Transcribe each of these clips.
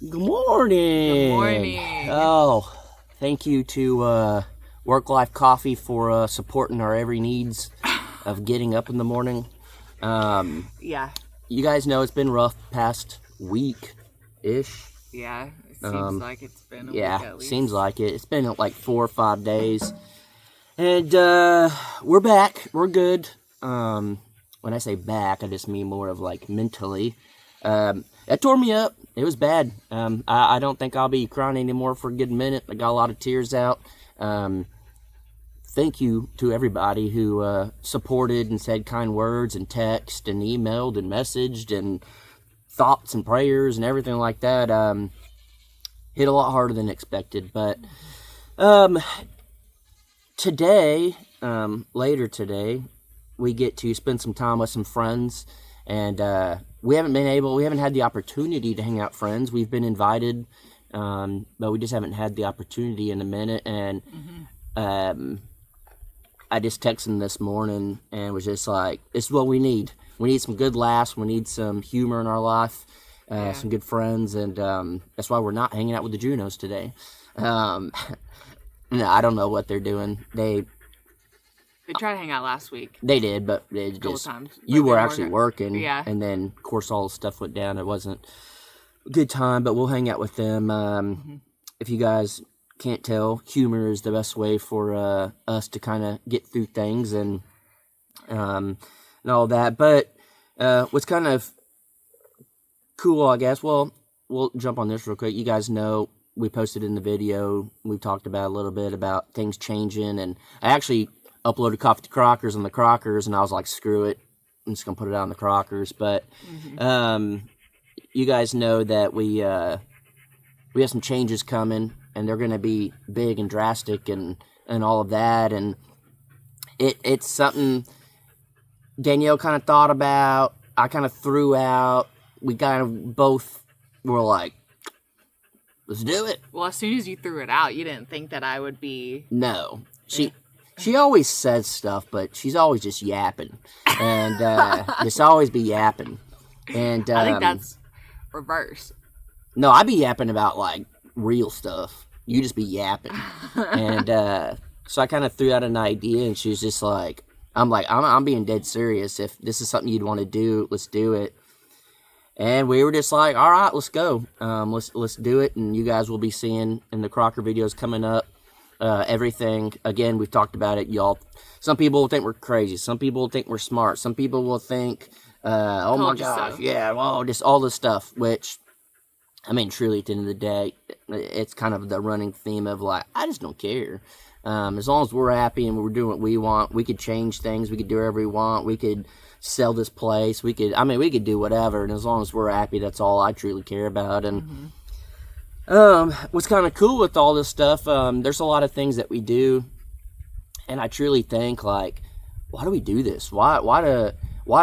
Good morning. Good morning. Oh, thank you to Work Life Coffee for supporting our every needs of getting up in the morning. Yeah. You guys know it's been rough past week-ish. Yeah. It seems like it's been a week Yeah, at least. seems like it. It's been like 4 or 5 days. And we're back. We're good. When I say back, I just mean more of like mentally. It tore me up. It was bad. I don't think I'll be crying anymore for a good minute. I got a lot of tears out. Thank you to everybody who supported and said kind words and text and emailed and messaged and thoughts and prayers and everything like that. Hit a lot harder than expected. But today, later today, we get to spend some time with some friends, and we haven't had the opportunity to hang out friends. We've been invited, but we just haven't had the opportunity in a minute. And I just texted him this morning and was just like, this is what we need. We need some good laughs. We need some humor in our life, some good friends, and that's why we're not hanging out with the Junos today. No, I don't know what they're doing. They tried to hang out last week. They did, but it couple just times. you were actually working, Yeah. and then of course all the stuff went down. It wasn't a good time, but we'll hang out with them. If you guys can't tell, humor is the best way for us to kind of get through things and all that. But what's kind of cool, I guess. Well, we'll jump on this real quick. You guys know we posted in the video. We talked about a little bit about things changing, and I actually uploaded Coffee to Crockers on the Crockers, and I was like, screw it, I'm just gonna put it out on the Crockers. But you guys know that we have some changes coming, and they're gonna be big and drastic and all of that, and it's something Danielle kind of thought about, I kind of threw out, we kind of both were like, let's do it. Well, as soon as you threw it out, you didn't think that I would be... No. She always says stuff, but she's always just yapping. And just always be yapping. And I think that's reverse. No, I be yapping about, like, real stuff. You just be yapping. And so I kind of threw out an idea, and she was just like, I'm being dead serious. If this is something you'd want to do, let's do it. And we were just like, all right, let's go. Let's do it. And you guys will be seeing in the Crocker videos coming up. Everything, again, we've talked about it, y'all. Some people will think we're crazy. Some people will think we're smart. Some people will think, oh my gosh, yeah, well, just all this stuff, which, I mean, truly, at the end of the day, it's kind of the running theme of, like, I just don't care. As long as we're happy and we're doing what we want, we could change things, we could do whatever we want, we could sell this place, we could do whatever, and as long as we're happy, that's all I truly care about. And what's kind of cool with all this stuff, there's a lot of things that we do, and I truly think, like, why do we do this? Why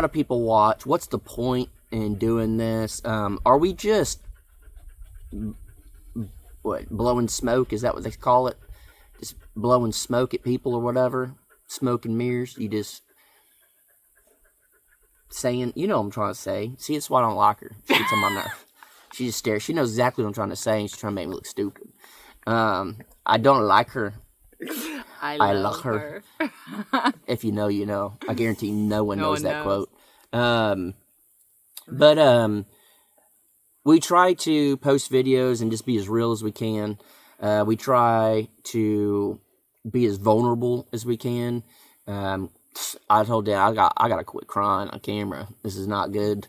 do people watch? What's the point in doing this? Are we just blowing smoke? Is that what they call it? Just blowing smoke at people or whatever? Smoke and mirrors? You just saying, you know what I'm trying to say. See, it's why I don't like her. She gets on my nerve. She just stares. She knows exactly what I'm trying to say, and she's trying to make me look stupid. I don't like her. I love her. If you know, you know. I guarantee no one knows that quote. But we try to post videos and just be as real as we can. We try to be as vulnerable as we can. I told Dad, I gotta quit crying on camera. This is not good.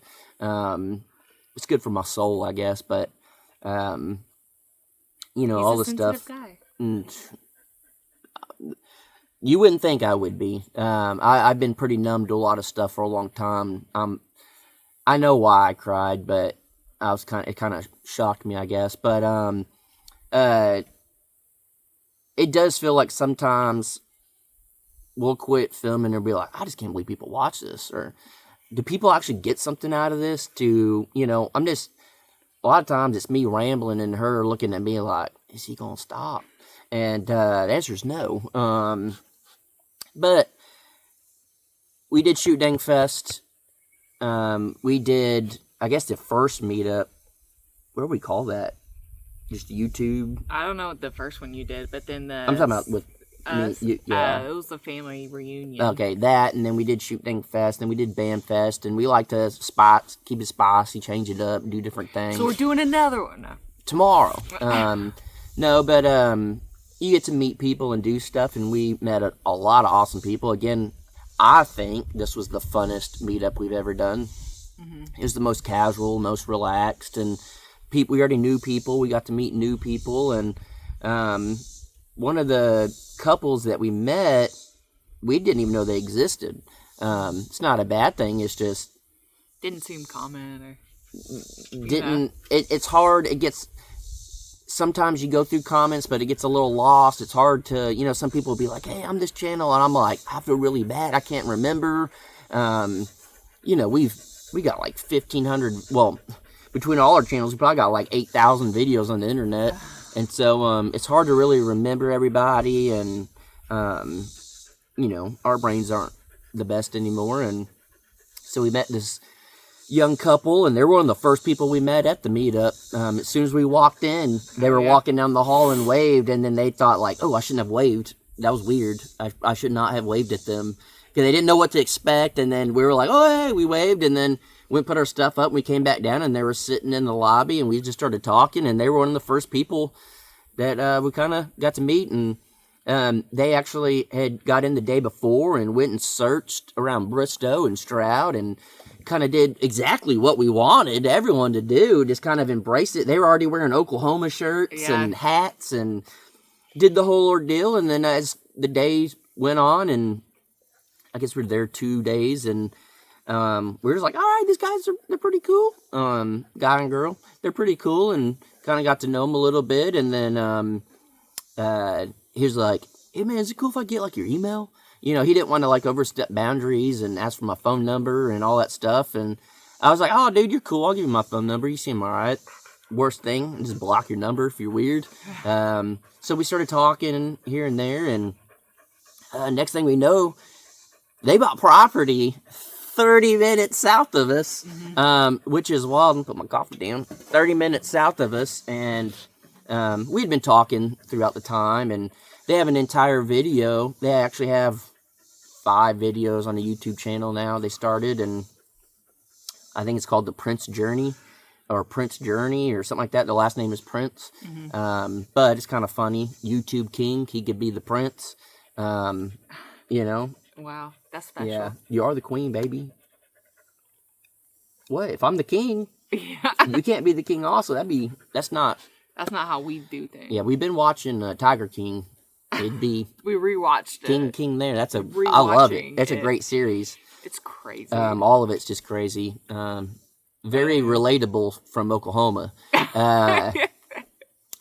It's good for my soul, I guess, but you know, He's all a the sensitive stuff. guy. You wouldn't think I would be. I've been pretty numb to a lot of stuff for a long time. I know why I cried, but it kind of shocked me, I guess. But it does feel like sometimes we'll quit filming and be like, I just can't believe people watch this, or do people actually get something out of this? A lot of times it's me rambling and her looking at me like, is he gonna stop? And the answer is no. But we did Shoot Dang Fest. We did, I guess, the first meetup. What do we call that? Just YouTube. I don't know what the first one you did, but then I'm talking about with me. Yeah. It was a family reunion. Okay, that, and then we did Shoot Dang Fest, and we did Band Fest, and we like to keep it spicy, change it up, do different things. So we're doing another one now. Tomorrow. No, but you get to meet people and do stuff, and we met a lot of awesome people. Again, I think this was the funnest meetup we've ever done. Mm-hmm. It was the most casual, most relaxed, and we already knew people. We got to meet new people, and one of the couples that we met, we didn't even know they existed. It's not a bad thing. It's just didn't seem common or didn't. It's hard. It gets. Sometimes you go through comments, but it gets a little lost. It's hard to, some people will be like, hey, I'm this channel. And I'm like, I feel really bad. I can't remember. We got like 1,500, well, between all our channels, we probably got like 8,000 videos on the internet. And so it's hard to really remember everybody. And, our brains aren't the best anymore. And so we met this young couple, and they were one of the first people we met at the meetup. As soon as we walked in, they were walking down the hall and waved, and then they thought like, oh, I shouldn't have waved. That was weird. I should not have waved at them, because they didn't know what to expect. And then we were like, oh, hey, we waved, and then we put our stuff up, and we came back down, and they were sitting in the lobby, and we just started talking, and they were one of the first people that we kind of got to meet. And they actually had got in the day before and went and searched around Bristow and Stroud and kind of did exactly what we wanted everyone to do, just kind of embrace it. They were already wearing Oklahoma shirts and hats and did the whole ordeal. And then as the days went on, and I guess we were there 2 days, and we were just like, all right, these guys they're pretty cool. Guy and girl, they're pretty cool, and kind of got to know them a little bit. And then he was like, hey man, is it cool if I get like your email? He didn't want to like overstep boundaries and ask for my phone number and all that stuff. And I was like, oh, dude, you're cool. I'll give you my phone number. You seem all right. Worst thing, just block your number if you're weird. So we started talking here and there. And next thing we know, they bought property 30 minutes south of us, which is wild. I'll put my coffee down. 30 minutes south of us. And we had been talking throughout the time, and they have an entire video. They actually have 5 videos on the YouTube channel now. They started, and I think it's called the Prince Journey or something like that. The last name is Prince. But it's kind of funny. YouTube King, he could be the Prince. Wow, that's special. Yeah, you are the queen, baby. What? If I'm the king, you can't be the king also. That's not how we do things. Yeah, we've been watching Tiger King. It'd be we rewatched it. King there. I love it. That's a great series. It's crazy. All of it's just crazy. Very relatable from Oklahoma.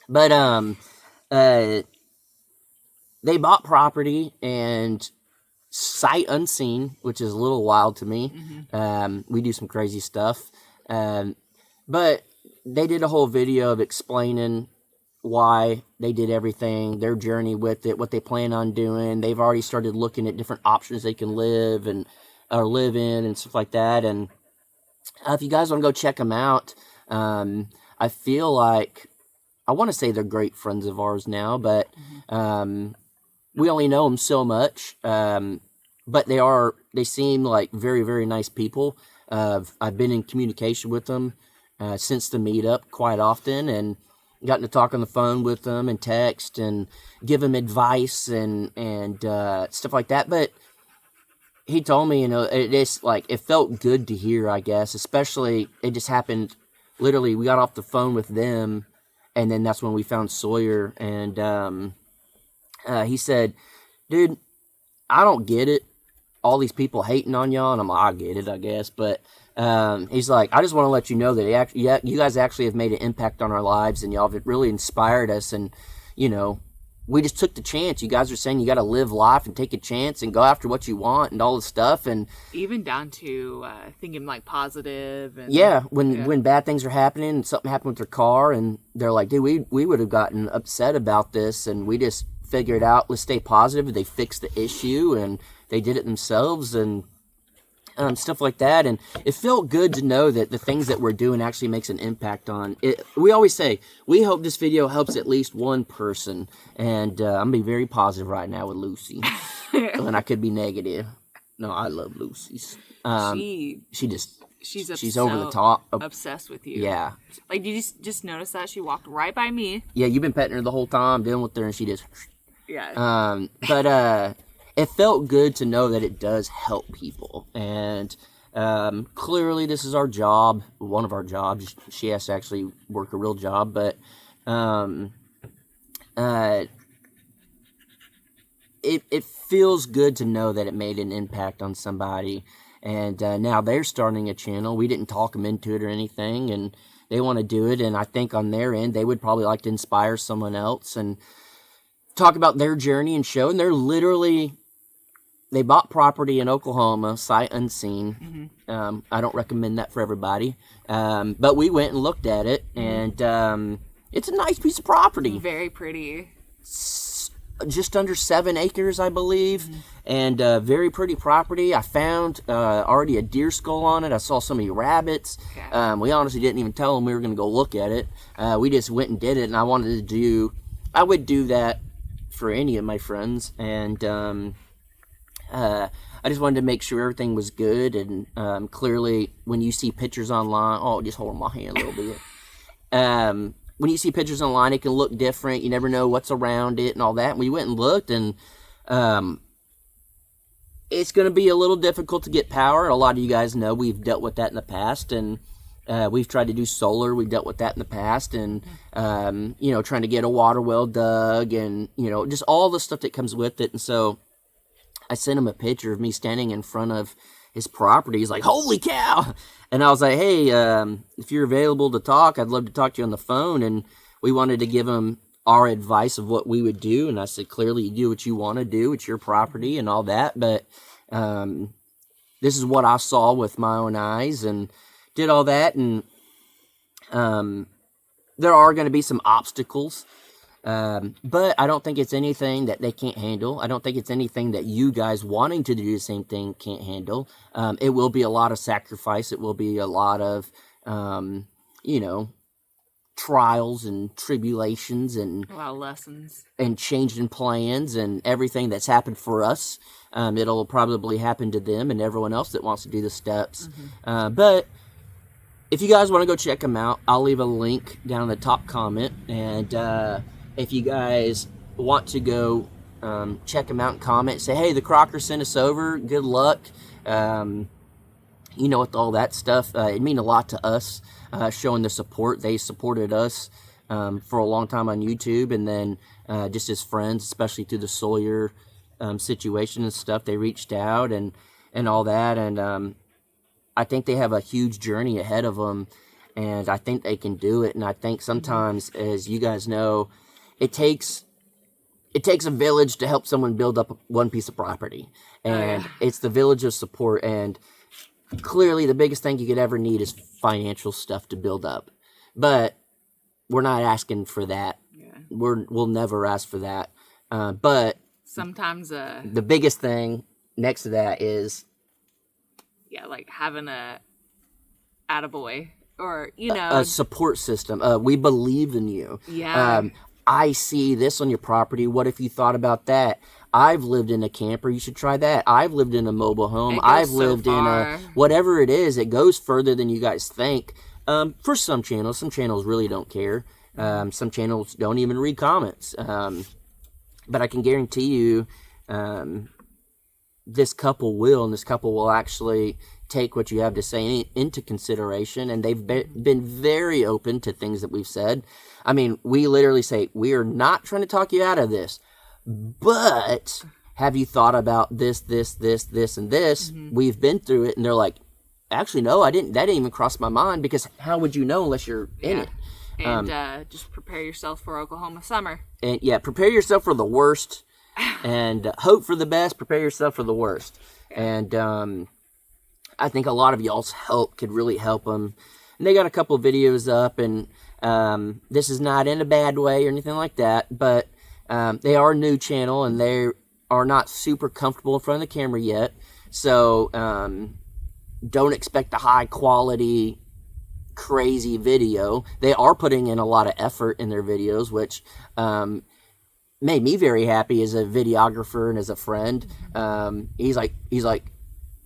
But they bought property and sight unseen, which is a little wild to me. We do some crazy stuff. But they did a whole video of explaining why they did everything, their journey with it, what they plan on doing. They've already started looking at different options they can live in and stuff like that. And if you guys want to go check them out, I feel like, I want to say they're great friends of ours now, but we only know them so much. But they seem like very, very nice people. I've been in communication with them since the meetup quite often, and gotten to talk on the phone with them and text and give them advice and stuff like that. But he told me, it felt good to hear, I guess, especially it just happened. Literally, we got off the phone with them, and then that's when we found Sawyer. And he said, dude, I don't get it. All these people hating on y'all, and I'm like, I get it, I guess. But he's like, I just want to let you know that you guys actually have made an impact on our lives, and y'all have really inspired us. And, we just took the chance. You guys are saying you got to live life and take a chance and go after what you want and all this stuff. And even down to thinking like positive. And, when bad things are happening and something happened with their car, and they're like, dude, we would have gotten upset about this, and we just figured out, let's stay positive. They fixed the issue, and they did it themselves. And stuff like that. And it felt good to know that the things that we're doing actually makes an impact on it. We always say, we hope this video helps at least one person. And I'm going to be very positive right now with Lucy. And I could be negative. No, I love Lucy's. She's over the top. Obsessed with you. Yeah. Like, did you just notice that? She walked right by me. Yeah, you've been petting her the whole time, dealing with her, and she just... Yeah. But it felt good to know that it does help people. And clearly this is our job, one of our jobs. She has to actually work a real job, but it feels good to know that it made an impact on somebody. And now they're starting a channel. We didn't talk them into it or anything, and they want to do it. And I think on their end, they would probably like to inspire someone else and talk about their journey and show. And they bought property in Oklahoma, sight unseen. Mm-hmm. I don't recommend that for everybody. But we went and looked at it, and it's a nice piece of property. Very pretty. Just under 7 acres, I believe. Mm-hmm. And very pretty property. I found already a deer skull on it. I saw so many rabbits. Okay. We honestly didn't even tell them we were going to go look at it. We just went and did it, and I would do that for any of my friends. And I just wanted to make sure everything was good. And clearly, when you see pictures online, just hold my hand a little bit. When you see pictures online, it can look different. You never know what's around it and all that. And we went and looked, and it's going to be a little difficult to get power. A lot of you guys know we've dealt with that in the past, and we've tried to do solar. We've dealt with that in the past, and trying to get a water well dug, and just all the stuff that comes with it. And so I sent him a picture of me standing in front of his property. He's like, "Holy cow!" And I was like, "Hey, if you're available to talk, I'd love to talk to you on the phone." And we wanted to give him our advice of what we would do. And I said, clearly, you do what you want to do. It's your property and all that. But this is what I saw with my own eyes, and did all that. And there are going to be some obstacles. But I don't think it's anything that they can't handle. I don't think it's anything that you guys wanting to do the same thing can't handle. It will be a lot of sacrifice. It will be a lot of, trials and tribulations and a lot of lessons and changing plans and everything that's happened for us. It'll probably happen to them and everyone else that wants to do the steps. Mm-hmm. But if you guys want to go check them out, I'll leave a link down in the top comment. And if you guys want to go check them out and comment, say, hey, the Crocker sent us over. Good luck. With all that stuff, it means a lot to us, showing the support. They supported us for a long time on YouTube, and then just as friends, especially through the Sawyer situation and stuff, they reached out and all that. And I think they have a huge journey ahead of them, and I think they can do it. And I think sometimes, as you guys know, it takes a village to help someone build up one piece of property, and it's the village of support. And clearly, the biggest thing you could ever need is financial stuff to build up, but we're not asking for that. Yeah. We'll never ask for that. But sometimes the biggest thing next to that is like having a attaboy or a support system. We believe in you. Yeah. I see this on your property. What if you thought about that? I've lived in a camper. You should try that. I've lived in a mobile home. I've lived in a whatever it is. It goes further than you guys think. For some channels really don't care. Some channels don't even read comments. But I can guarantee you, this couple will, and this couple will actually take what you have to say into consideration. And they've been very open to things that we've said. I mean, we literally say, we are not trying to talk you out of this, but have you thought about this, and this? Mm-hmm. We've been through it. And they're like, actually, no, I didn't. That didn't even cross my mind, because how would you know unless you're in it? And just prepare yourself for Oklahoma summer. And prepare yourself for the worst and hope for the best. Prepare yourself for the worst. And I think a lot of y'all's help could really help them. And they got a couple of videos up, and this is not in a bad way or anything like that, but they are a new channel, and they are not super comfortable in front of the camera yet. So don't expect a high quality, crazy video. They are putting in a lot of effort in their videos, which made me very happy as a videographer and as a friend. He's like,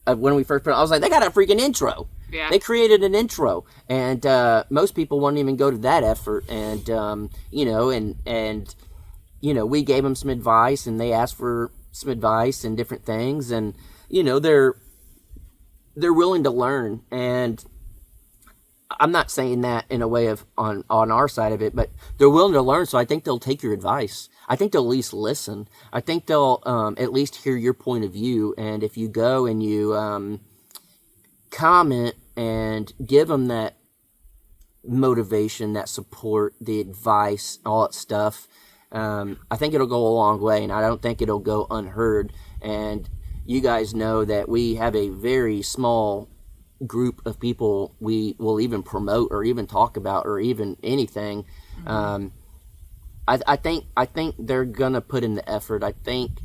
when we first put it, I was like, they got a freaking intro. Yeah. They created an intro, and most people wouldn't even go to that effort. And we gave them some advice, and they asked for some advice and different things, and they're willing to learn. And I'm not saying that in a way of on our side of it, but they're willing to learn. So I think they'll take your advice. I think they'll at least listen. I think they'll at least hear your point of view. And if you go and you comment and give them that motivation, that support, the advice, all that stuff, I think it'll go a long way, and I don't think it'll go unheard. And you guys know that we have a very small group of people we will even promote or even talk about or even anything. I think they're gonna put in the effort. I think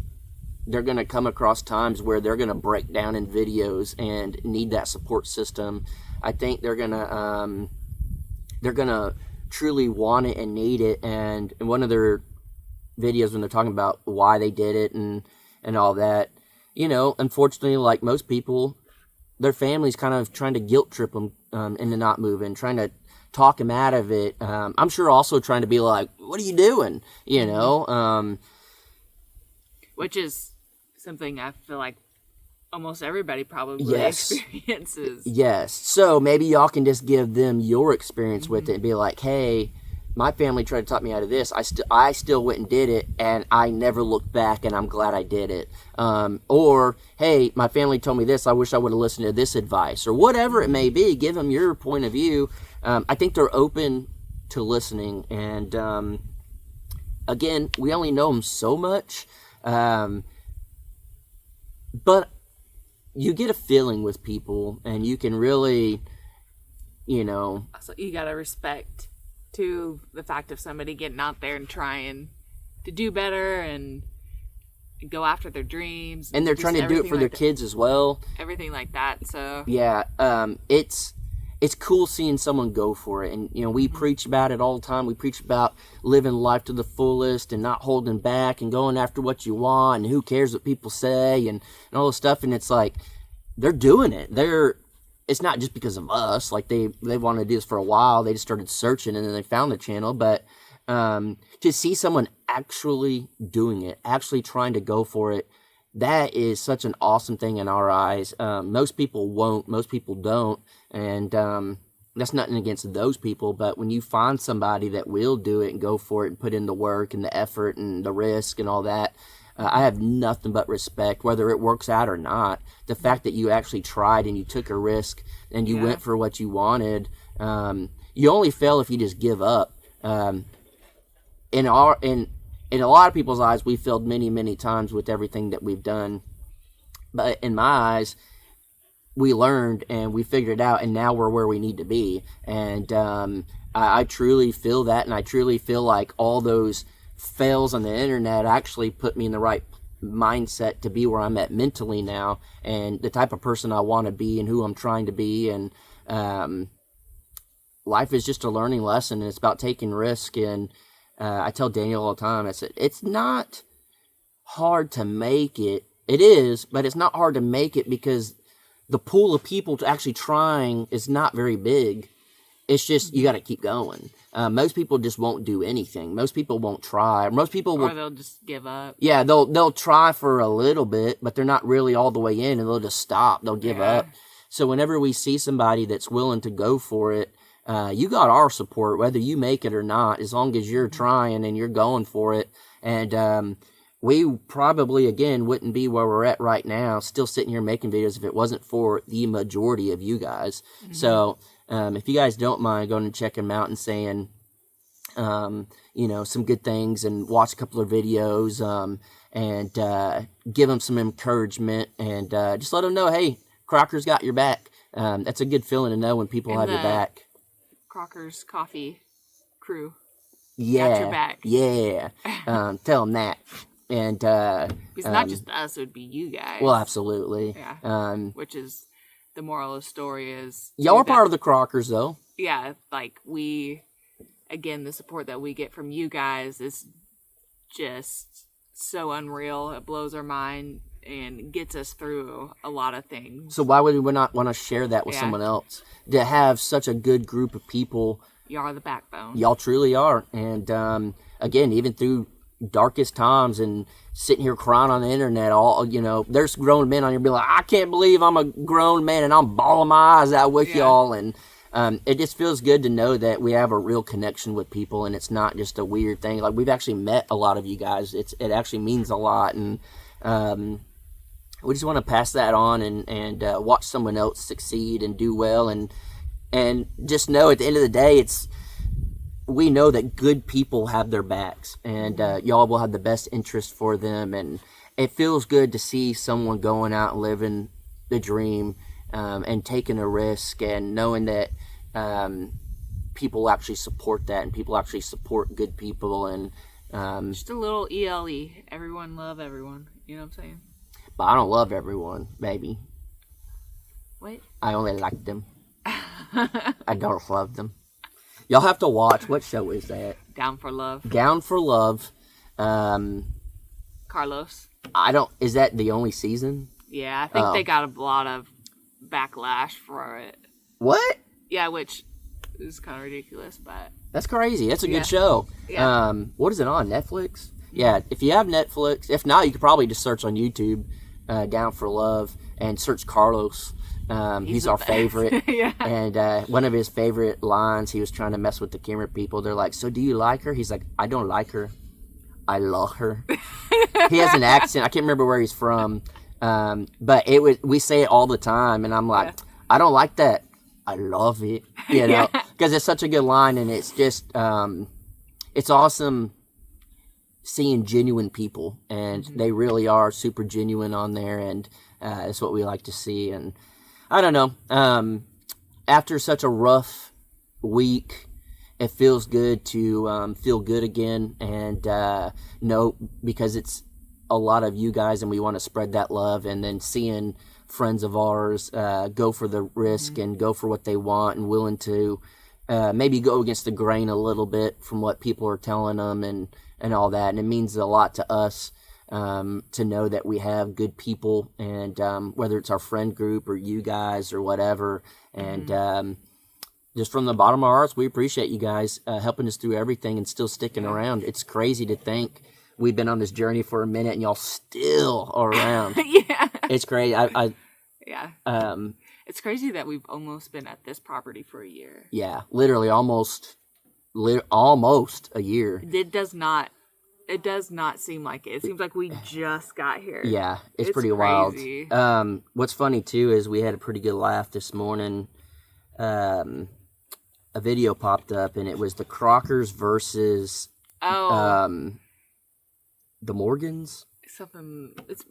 they're gonna come across times where they're gonna break down in videos and need that support system. I think they're gonna truly want it and need it. And in one of their videos, when they're talking about why they did it and all that, unfortunately, like most people, their family's kind of trying to guilt trip them into not moving, trying to talk them out of it. I'm sure also trying to be like, what are you doing? Which is something I feel like almost everybody probably Yes. experiences. Yes. So maybe y'all can just give them your experience with it and be like, hey, my family tried to talk me out of this. I still went and did it, and I never looked back, and I'm glad I did it. Or, hey, my family told me this. I wish I would have listened to this advice, or whatever it may be. Give them your point of view. I think they're open to listening, and again, we only know them so much, but you get a feeling with people, and you can really, So you gotta respect to the fact of somebody getting out there and trying to do better and go after their dreams. And they're trying to do it for their kids as well. Everything like that. So yeah, it's cool seeing someone go for it. And we preach about it all the time. We preach about living life to the fullest and not holding back and going after what you want and who cares what people say and all this stuff. And it's like they're doing it. It's not just because of us. Like they wanted to do this for a while. They just started searching and then they found the channel. But to see someone actually doing it, actually trying to go for it, that is such an awesome thing in our eyes. Most people won't. Most people don't. And that's nothing against those people. But when you find somebody that will do it and go for it and put in the work and the effort and the risk and all that, I have nothing but respect, whether it works out or not. The fact that you actually tried and you took a risk and you went for what you wanted. You only fail if you just give up. In a lot of people's eyes, we failed many, many times with everything that we've done. But in my eyes, we learned and we figured it out, and now we're where we need to be. And I truly feel that, and I truly feel like all those fails on the internet actually put me in the right mindset to be where I'm at mentally now, and the type of person I want to be and who I'm trying to be. And life is just a learning lesson, and it's about taking risk. And I tell Daniel all the time, I said, it's not hard to make it. It is, but it's not hard to make it because the pool of people to actually trying is not very big. It's just, you got to keep going. Most people just won't do anything. Most people won't try. Most people will. Or they'll just give up. Yeah, they'll try for a little bit, but they're not really all the way in, and they'll just stop. They'll give up. So whenever we see somebody that's willing to go for it, you got our support, whether you make it or not, as long as you're trying and you're going for it. And we probably, again, wouldn't be where we're at right now, still sitting here making videos, if it wasn't for the majority of you guys. Mm-hmm. So if you guys don't mind going and checking them out and saying, some good things and watch a couple of videos and give them some encouragement and just let them know, hey, Crocker's got your back. That's a good feeling to know when people have your back. Crocker's Coffee crew. Yeah. Got your back. Yeah. Tell them that. And it's not just us, it would be you guys. Well, absolutely. Yeah. Which is the moral of the story is... Y'all are part of the Crockers, though. Yeah, like, again, the support that we get from you guys is just so unreal. It blows our mind and gets us through a lot of things. So why would we not want to share that with someone else? To have such a good group of people. You are the backbone. Y'all truly are. And again, even through darkest times and sitting here crying on the internet, there's grown men on here be like, I can't believe I'm a grown man and I'm bawling my eyes out with y'all. And it just feels good to know that we have a real connection with people and it's not just a weird thing. Like, we've actually met a lot of you guys. It actually means a lot. And we just want to pass that on and watch someone else succeed and do well. And just know at the end of the day, we know that good people have their backs, and y'all will have the best interest for them. And it feels good to see someone going out and living the dream and taking a risk and knowing that people actually support that and people actually support good people. And just a little ELE. Everyone love everyone. You know what I'm saying? But I don't love everyone, baby. What? I only like them. I don't love them. Y'all have to watch. What show is that? Down for Love. Down for Love. Carlos. Is that the only season? Yeah, I think they got a lot of backlash for it. What? Yeah, which is kind of ridiculous, but... That's crazy. That's a good show. Yeah. What is it on? Netflix? Yeah, if you have Netflix. If not, you could probably just search on YouTube, Down for Love, and search Carlos. He's our favorite. Yeah. And one of his favorite lines, he was trying to mess with the camera people. They're like, so do you like her? He's like, I don't like her. I love her. He has an accent. I can't remember where he's from. But we say it all the time. And I'm like, I don't like that. I love it. You know, because it's such a good line. And it's just, it's awesome seeing genuine people. And they really are super genuine on there. And it's what we like to see. And I don't know. After such a rough week, it feels good to feel good again and know, because it's a lot of you guys and we want to spread that love. And then seeing friends of ours go for the risk and go for what they want and willing to maybe go against the grain a little bit from what people are telling them and all that. And it means a lot to us. To know that we have good people, and whether it's our friend group or you guys or whatever, and just from the bottom of our hearts, we appreciate you guys helping us through everything and still sticking around. It's crazy to think we've been on this journey for a minute and y'all still are around. Yeah, it's crazy. It's crazy that we've almost been at this property for a year. Yeah, literally almost a year. It does not seem like it. It seems like we just got here. Yeah, it's pretty crazy. Wild. What's funny, too, is we had a pretty good laugh this morning. A video popped up, and it was the Crockers versus the Morgans. It's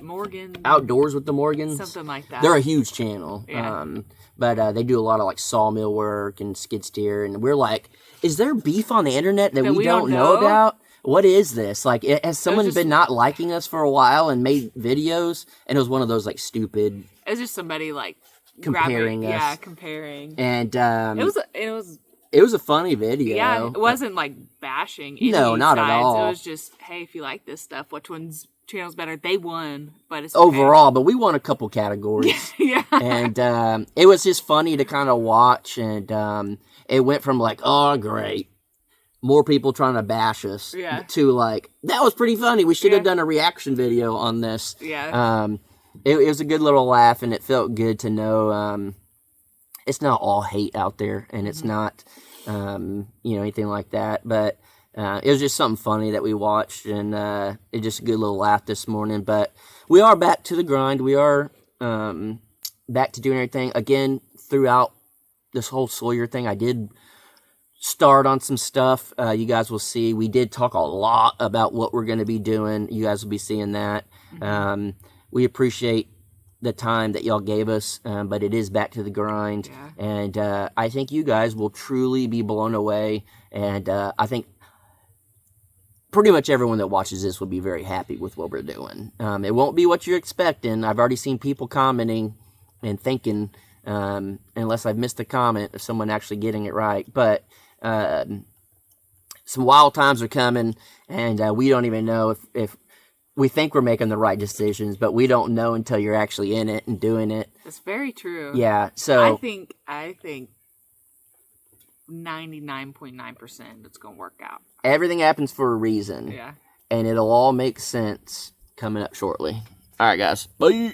Morgan. Outdoors with the Morgans. Something like that. They're a huge channel. Yeah. But they do a lot of, like, sawmill work and skid steer, and we're like, is there beef on the internet that we don't know about? What is this? Like, has someone been not liking us for a while and made videos? And it was one of those, like, stupid... It was just somebody, like, comparing us. Yeah, comparing. And, it was a funny video. Yeah, it wasn't, like, bashing any No, not sides. at all. It was just, hey, if you like this stuff, which one's channel's better? They won, but it's overall, but we won a couple categories. Yeah. And it was just funny to kind of watch, and it went from, like, oh, great. More people trying to bash us to like, that was pretty funny. We should have done a reaction video on this. Yeah. It was a good little laugh, and it felt good to know it's not all hate out there, and it's not anything like that. But it was just something funny that we watched, and it just a good little laugh this morning. But we are back to the grind. We are back to doing everything again throughout this whole Sawyer thing. I did start on some stuff. You guys will see. We did talk a lot about what we're going to be doing. You guys will be seeing that. We appreciate the time that y'all gave us, but it is back to the grind. Yeah. And I think you guys will truly be blown away. And I think pretty much everyone that watches this will be very happy with what we're doing. It won't be what you're expecting. I've already seen people commenting and thinking, unless I've missed a comment of someone actually getting it right. But some wild times are coming, and we don't even know if we think we're making the right decisions, but we don't know until you're actually in it and doing it. That's very true. Yeah, so I think 99.9% it's gonna work out. everything happens for a reason. Yeah. And it'll all make sense coming up shortly. All right, guys. Bye.